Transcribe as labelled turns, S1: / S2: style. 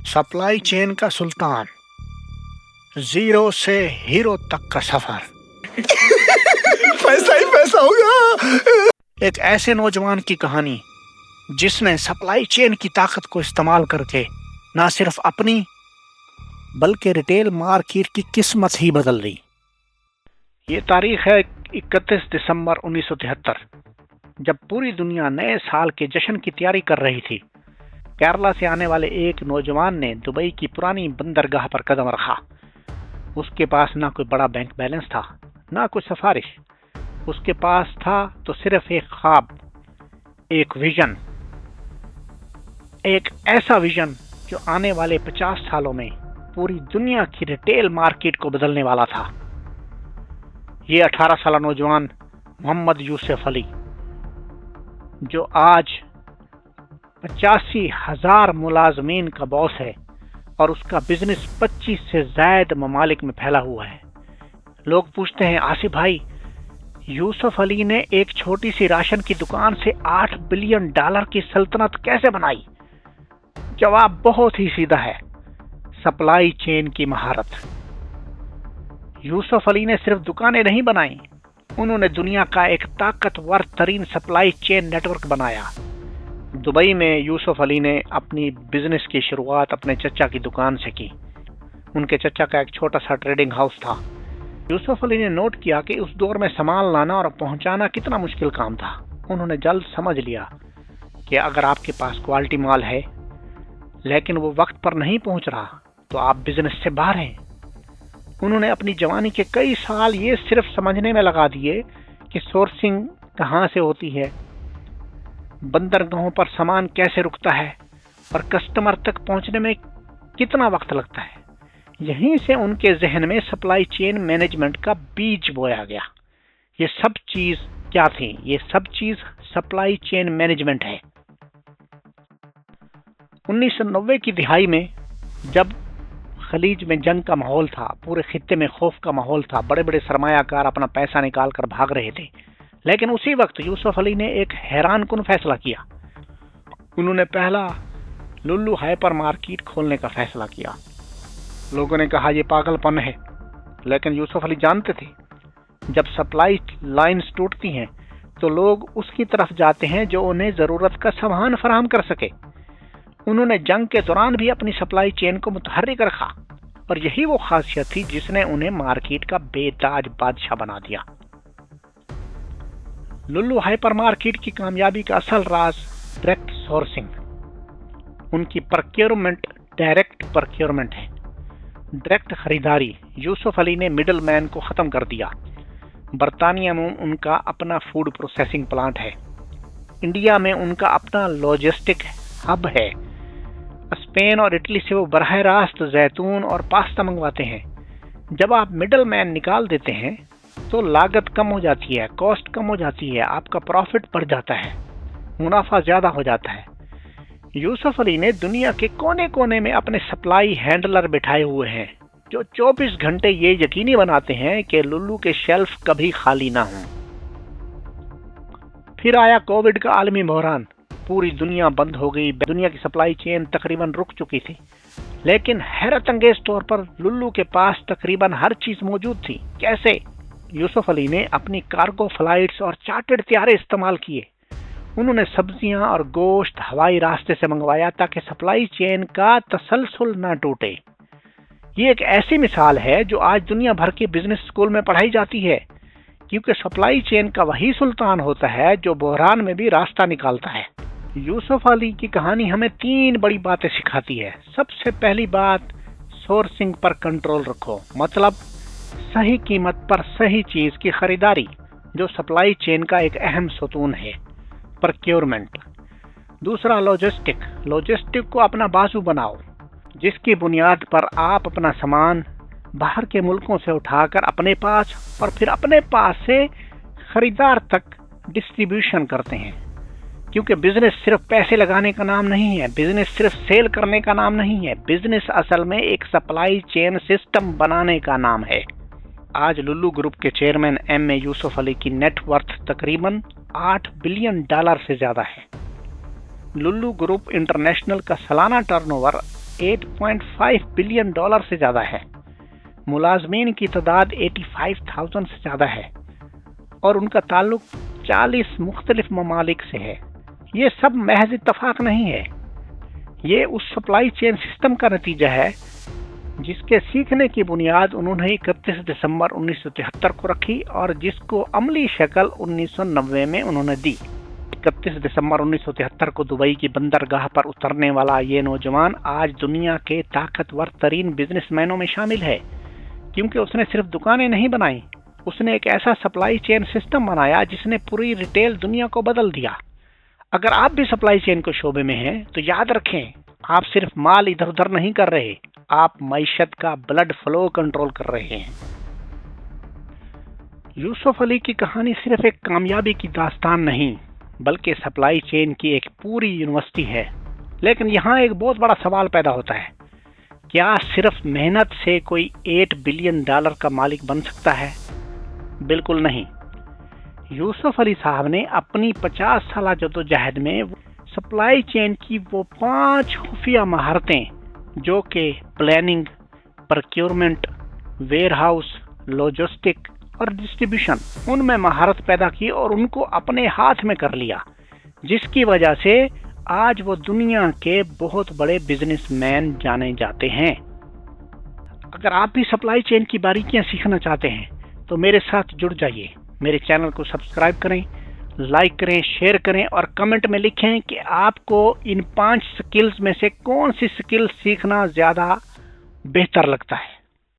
S1: Supply chain का सुल्तान, zero से hero तक का सफर।
S2: पैसा ही पैसा होगा।
S1: एक ऐसे नौजवान की कहानी जिसने सप्लाई चेन की ताकत को इस्तेमाल करके ना सिर्फ अपनी बल्कि रिटेल मार्केट की किस्मत ही बदल दी। ये तारीख है 31 दिसंबर 1973, जब पूरी दुनिया नए साल के जश्न की तैयारी कर रही थी। केरला से आने वाले एक नौजवान ने दुबई की पुरानी बंदरगाह पर कदम रखा। उसके पास ना कोई बड़ा बैंक बैलेंस था, ना कोई सिफारिश। उसके पास था तो सिर्फ एक ख्वाब, एक विजन, एक ऐसा विजन जो आने वाले 50 सालों में पूरी दुनिया की रिटेल मार्केट को बदलने वाला था। ये 18 साल नौजवान मोहम्मद यूसुफ अली, जो आज 85,000 मुलाजमीन का बॉस है और उसका बिजनेस 25 से ज्यादा ममालिक में फैला हुआ है। लोग पूछते हैं, आसिफ भाई, यूसुफ अली ने एक छोटी सी राशन की दुकान से $8 बिलियन की सल्तनत कैसे बनाई? जवाब बहुत ही सीधा है, सप्लाई चेन की महारत। यूसुफ अली ने सिर्फ दुकानें नहीं बनाई, उन्होंने दुनिया का एक ताकतवर तरीन सप्लाई चेन नेटवर्क बनाया। दुबई में यूसुफ अली ने अपनी बिजनेस की शुरुआत अपने चचा की दुकान से की। उनके चचा का एक छोटा सा ट्रेडिंग हाउस था। यूसुफ अली ने नोट किया कि उस दौर में सामान लाना और पहुंचाना कितना मुश्किल काम था। उन्होंने जल्द समझ लिया कि अगर आपके पास क्वालिटी माल है लेकिन वो वक्त पर नहीं पहुंच रहा तो आप बिजनेस से बाहर हैं। उन्होंने अपनी जवानी के कई साल ये सिर्फ समझने में लगा दिए कि सोर्सिंग कहाँ से होती है, बंदरगाहों पर सामान कैसे रुकता है और कस्टमर तक पहुंचने में कितना वक्त लगता है। यहीं से उनके जहन में सप्लाई चेन मैनेजमेंट का बीज बोया गया। ये सब चीज क्या थी? ये सब चीज सप्लाई चेन मैनेजमेंट है। 1990 की दिहाई में जब खलीज में जंग का माहौल था, पूरे खित्ते में खौफ का माहौल था, बड़े बड़े सरमायाकार अपना पैसा निकाल कर भाग रहे थे, लेकिन उसी वक्त यूसुफ अली ने एक हैरानकुन फैसला किया। उन्होंने पहला लुल्लू हाइपर मार्केट खोलने का फैसला किया। लोगों ने कहा, यह पागलपन है, लेकिन यूसुफ अली जानते थे जब सप्लाई लाइंस टूटती हैं तो लोग उसकी तरफ जाते हैं जो उन्हें जरूरत का सामान फराहम कर सके। उन्होंने जंग के दौरान भी अपनी सप्लाई चेन को मुतहर्रिक रखा और यही वो खासियत थी जिसने उन्हें मार्केट का बेताज बादशाह बना दिया। लुल्लू हाइपर मार्केट की कामयाबी का असल राज डायरेक्ट सोर्सिंग, उनकी प्रोक्योरमेंट डायरेक्ट प्रोक्योरमेंट है, डायरेक्ट खरीदारी। यूसुफ अली ने मिडल मैन को खत्म कर दिया। बरतानिया में उनका अपना फूड प्रोसेसिंग प्लांट है, इंडिया में उनका अपना लॉजिस्टिक हब है, स्पेन और इटली से वो बरह रास्त जैतून और पास्ता मंगवाते हैं। जब आप मिडल मैन निकाल देते हैं तो लागत कम हो जाती है, कॉस्ट कम हो जाती है, आपका प्रॉफिट बढ़ जाता है, मुनाफा ज्यादा हो जाता है। यूसुफ अली ने दुनिया के कोने कोने में अपने सप्लाई हैंडलर बिठाए हुए हैं जो 24 घंटे ये यकीनी बनाते हैं कि लुल्लू के शेल्फ कभी खाली ना हो। फिर आया कोविड का आलमी बहरान, पूरी दुनिया बंद हो गई, दुनिया की सप्लाई चेन तकरीबन रुक चुकी थी, लेकिन हैरत अंगेज तौर पर लुल्लू के पास तकरीबन हर चीज मौजूद थी। कैसे? यूसुफ अली ने अपनी कार्गो फ्लाइट्स और चार्टर्ड त्यारे इस्तेमाल किए। उन्होंने सब्जियां और गोश्त हवाई रास्ते से मंगवाया ताकि सप्लाई चेन का तसलसल ना टूटे। ये एक ऐसी मिसाल है जो आज दुनिया भर के बिजनेस स्कूल में पढ़ाई जाती है, क्योंकि सप्लाई चेन का वही सुल्तान होता है जो बहरान में भी रास्ता निकालता है। यूसुफ अली की कहानी हमें 3 बड़ी बातें सिखाती है। सबसे पहली बात, सोर्सिंग पर कंट्रोल रखो, मतलब सही कीमत पर सही चीज की खरीदारी, जो सप्लाई चेन का एक अहम सतून है। प्रोक्योरमेंट। दूसरा, लॉजिस्टिक को अपना बाजू बनाओ, जिसकी बुनियाद पर आप अपना सामान बाहर के मुल्कों से उठाकर अपने पास और फिर अपने पास से खरीदार तक डिस्ट्रीब्यूशन करते हैं। क्योंकि बिजनेस सिर्फ पैसे लगाने का नाम नहीं है, बिजनेस सिर्फ सेल करने का नाम नहीं है, बिजनेस असल में एक सप्लाई चेन सिस्टम बनाने का नाम है। आज लुल्लू ग्रुप के चेयरमैन एम.ए. यूसुफ अली की नेटवर्थ तकरीबन $8 बिलियन से ज्यादा है। लुल्लू ग्रुप इंटरनेशनल का सालाना टर्नओवर $8.5 बिलियन से ज़्यादा है। मुलाजमीन की तादाद 85,000 से ज़्यादा है और उनका ताल्लुक 40 मुख्तलिफ ममालिक से है। ये सब महज इत्तफाक नहीं है, ये उस सप्लाई चेन सिस्टम का नतीजा है जिसके सीखने की बुनियाद उन्होंने 31 दिसंबर 1973 को रखी और जिसको अमली शक्ल 1990 में उन्होंने दी। 31 दिसंबर 1973 को दुबई की बंदरगाह पर उतरने वाला ये नौजवान आज दुनिया के ताकतवर तरीन बिजनेसमैनों में शामिल है, क्योंकि उसने सिर्फ दुकानें नहीं बनाई, उसने एक ऐसा सप्लाई चेन सिस्टम बनाया जिसने पूरी रिटेल दुनिया को बदल दिया। अगर आप भी सप्लाई चेन के शोबे में हैं तो याद रखें, आप सिर्फ माल इधर उधर नहीं कर रहे, आप मईशत का ब्लड फ्लो कंट्रोल कर रहे हैं। यूसुफ अली की कहानी सिर्फ एक कामयाबी की दास्तान नहीं, बल्कि सप्लाई चेन की एक पूरी यूनिवर्सिटी है। लेकिन यहाँ एक बहुत बड़ा सवाल पैदा होता है, क्या सिर्फ मेहनत से कोई $8 बिलियन का मालिक बन सकता है? बिल्कुल नहीं। यूसुफ अली साहब ने अपनी 50 साल जद्दोजहद में सप्लाई चेन की वो 5 खुफिया महारतें जो कि प्लानिंग, प्रोक्योरमेंट, वेयरहाउस, लॉजिस्टिक और डिस्ट्रीब्यूशन, उनमें महारत पैदा की और उनको अपने हाथ में कर लिया, जिसकी वजह से आज वो दुनिया के बहुत बड़े बिजनेसमैन जाने जाते हैं। अगर आप भी सप्लाई चेन की बारीकियां सीखना चाहते हैं तो मेरे साथ जुड़ जाइए। मेरे चैनल को सब्सक्राइब करें, लाइक करें, शेयर करें और कमेंट में लिखें कि आपको इन 5 स्किल्स में से कौन सी स्किल सीखना ज़्यादा बेहतर लगता है।